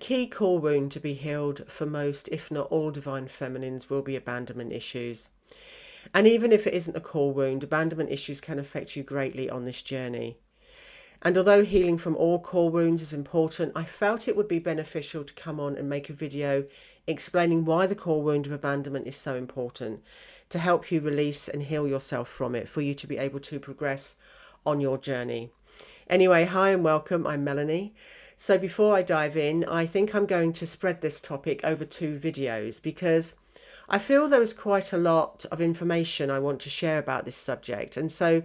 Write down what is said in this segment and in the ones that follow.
key core wound to be healed for most, if not all, divine feminines will be abandonment issues. And even if it isn't a core wound, abandonment issues can affect you greatly on this journey. And although healing from all core wounds is important, I felt it would be beneficial to come on and make a video explaining why the core wound of abandonment is so important, to help you release and heal yourself from it, for you to be able to progress on your journey. Anyway, hi and welcome. I'm Melanie. So before I dive in, I think I'm going to spread this topic over 2 videos because I feel there is quite a lot of information I want to share about this subject. And so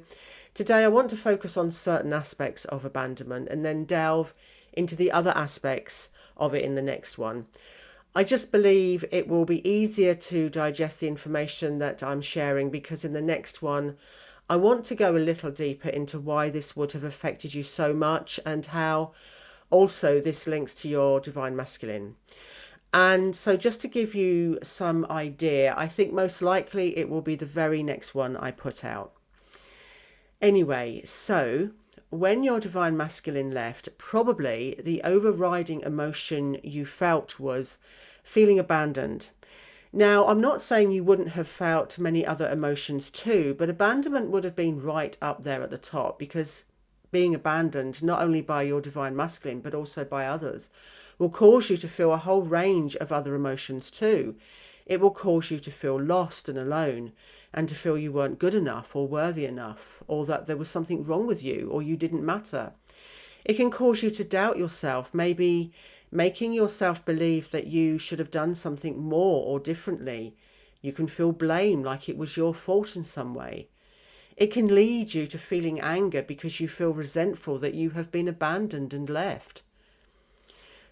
today I want to focus on certain aspects of abandonment and then delve into the other aspects of it in the next one. I just believe it will be easier to digest the information that I'm sharing because in the next one, I want to go a little deeper into why this would have affected you so much and how also this links to your divine masculine. And so just to give you some idea, I think most likely it will be the very next one I put out. Anyway, so when your divine masculine left, probably the overriding emotion you felt was feeling abandoned. Now, I'm not saying you wouldn't have felt many other emotions too, but abandonment would have been right up there at the top because being abandoned, not only by your divine masculine, but also by others, will cause you to feel a whole range of other emotions too. It will cause you to feel lost and alone and to feel you weren't good enough or worthy enough, or that there was something wrong with you or you didn't matter. It can cause you to doubt yourself, maybe making yourself believe that you should have done something more or differently. You can feel blame, like it was your fault in some way. It can lead you to feeling anger because you feel resentful that you have been abandoned and left.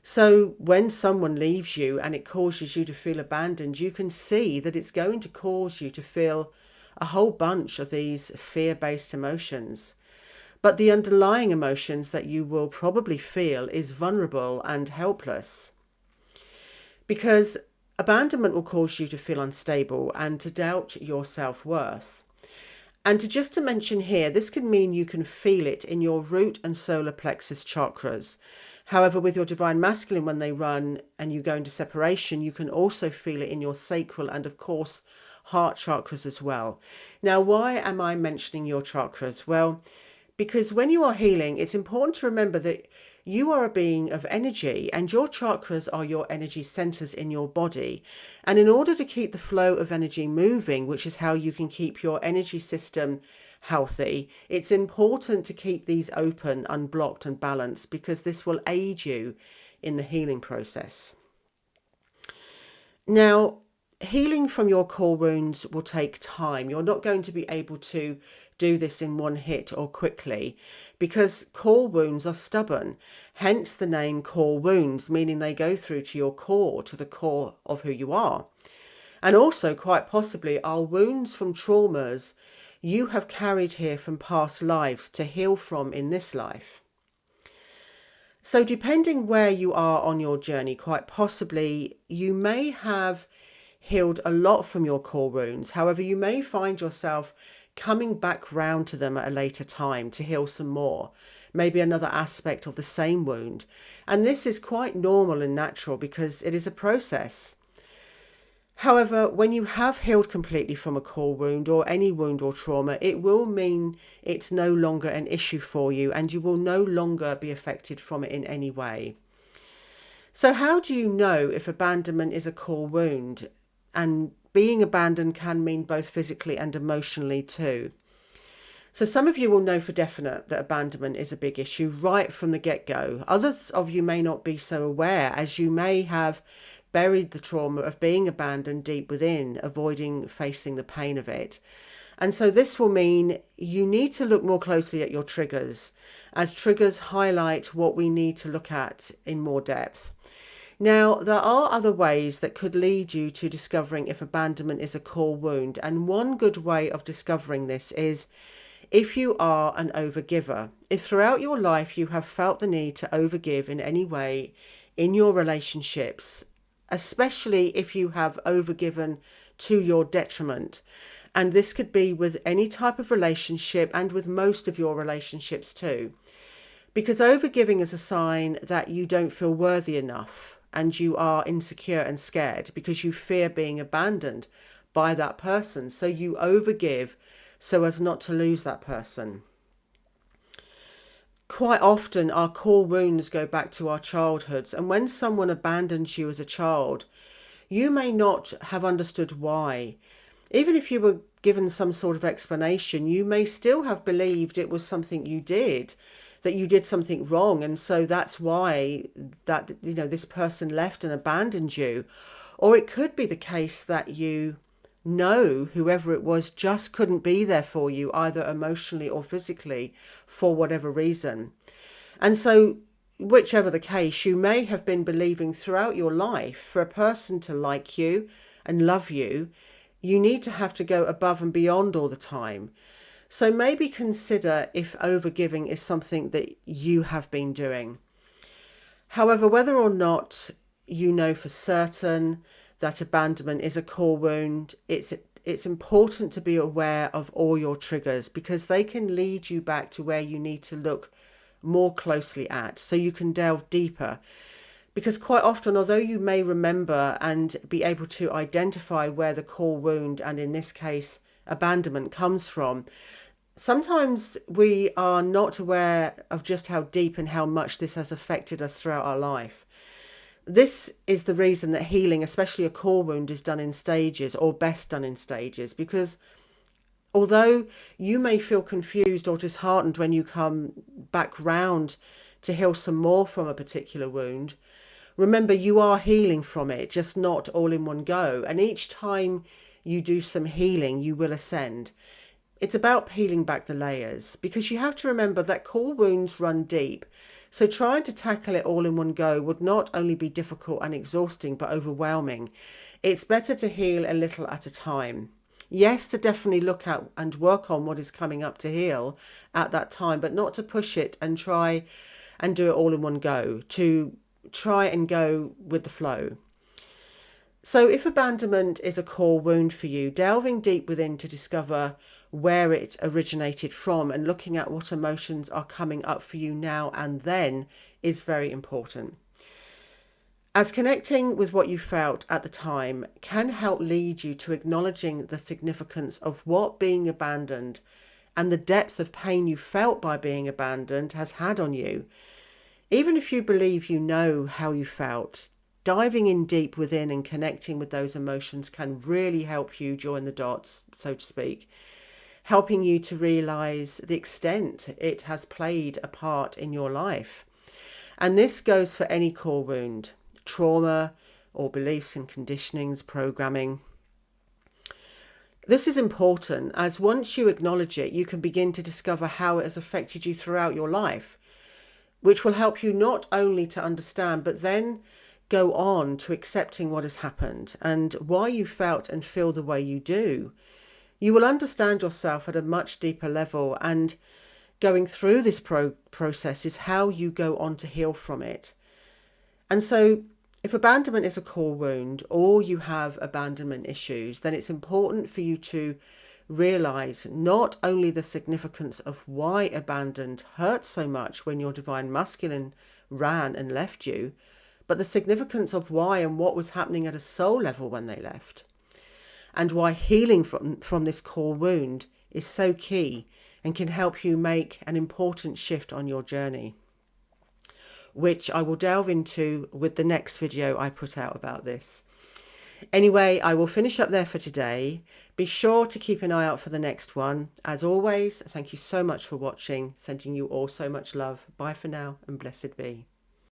So when someone leaves you and it causes you to feel abandoned, you can see that it's going to cause you to feel a whole bunch of these fear-based emotions. But the underlying emotions that you will probably feel is vulnerable and helpless. Because abandonment will cause you to feel unstable and to doubt your self-worth. And just to mention here, this can mean you can feel it in your root and solar plexus chakras. However, with your divine masculine, when they run and you go into separation, you can also feel it in your sacral and, of course, heart chakras as well. Now, why am I mentioning your chakras? Well, because when you are healing, it's important to remember that you are a being of energy and your chakras are your energy centers in your body. And in order to keep the flow of energy moving, which is how you can keep your energy system healthy, it's important to keep these open, unblocked and balanced because this will aid you in the healing process. Now, healing from your core wounds will take time. You're not going to be able to do this in one hit or quickly because core wounds are stubborn, hence the name core wounds, meaning they go through to your core, to the core of who you are. And also quite possibly are wounds from traumas you have carried here from past lives to heal from in this life. So depending where you are on your journey, quite possibly you may have healed a lot from your core wounds. However, you may find yourself coming back round to them at a later time to heal some more, maybe another aspect of the same wound. And this is quite normal and natural because it is a process. However, when you have healed completely from a core wound or any wound or trauma, it will mean it's no longer an issue for you and you will no longer be affected from it in any way. So how do you know if abandonment is a core wound? And being abandoned can mean both physically and emotionally too. So some of you will know for definite that abandonment is a big issue right from the get-go. Others of you may not be so aware, as you may have buried the trauma of being abandoned deep within, avoiding facing the pain of it. And so this will mean you need to look more closely at your triggers, as triggers highlight what we need to look at in more depth. Now, there are other ways that could lead you to discovering if abandonment is a core wound. And one good way of discovering this is if you are an overgiver. If throughout your life you have felt the need to overgive in any way in your relationships, especially if you have overgiven to your detriment. And this could be with any type of relationship and with most of your relationships too. Because overgiving is a sign that you don't feel worthy enough and you are insecure and scared because you fear being abandoned by that person. So you overgive so as not to lose that person. Quite often our core wounds go back to our childhoods, and when someone abandons you as a child, you may not have understood why. Even if you were given some sort of explanation, you may still have believed it was something you did, that you did something wrong, and so that's why that this person left and abandoned you. Or it could be the case that whoever it was just couldn't be there for you, either emotionally or physically, for whatever reason. And so whichever the case, you may have been believing throughout your life, for a person to like you and love you, you need to have to go above and beyond all the time. So maybe consider if overgiving is something that you have been doing. However, whether or not you know for certain that abandonment is a core wound, it's important to be aware of all your triggers, because they can lead you back to where you need to look more closely at, so you can delve deeper. Because quite often, although you may remember and be able to identify where the core wound, and in this case abandonment, comes from, sometimes we are not aware of just how deep and how much this has affected us throughout our life. This is the reason that healing, especially a core wound, is done in stages, or best done in stages, because although you may feel confused or disheartened when you come back round to heal some more from a particular wound, remember you are healing from it, just not all in one go. And each time you do some healing, you will ascend. It's about peeling back the layers, because you have to remember that core wounds run deep. So trying to tackle it all in one go would not only be difficult and exhausting, but overwhelming. It's better to heal a little at a time. Yes, to definitely look at and work on what is coming up to heal at that time, but not to push it and try and do it all in one go, to try and go with the flow. So if abandonment is a core wound for you, delving deep within to discover where it originated from and looking at what emotions are coming up for you now and then is very important. As connecting with what you felt at the time can help lead you to acknowledging the significance of what being abandoned and the depth of pain you felt by being abandoned has had on you. Even if you believe you know how you felt, diving in deep within and connecting with those emotions can really help you join the dots, so to speak, helping you to realize the extent it has played a part in your life. And this goes for any core wound, trauma, or beliefs and conditionings, programming. This is important, as once you acknowledge it, you can begin to discover how it has affected you throughout your life, which will help you not only to understand, but then go on to accepting what has happened and why you felt and feel the way you do. You will understand yourself at a much deeper level, and going through this process is how you go on to heal from it. And so if abandonment is a core wound, or you have abandonment issues, then it's important for you to realize not only the significance of why abandoned hurt so much when your divine masculine ran and left you, but the significance of why and what was happening at a soul level when they left. And why healing from this core wound is so key and can help you make an important shift on your journey, which I will delve into with the next video I put out about this. Anyway, I will finish up there for today. Be sure to keep an eye out for the next one. As always, thank you so much for watching. Sending you all so much love. Bye for now, and blessed be.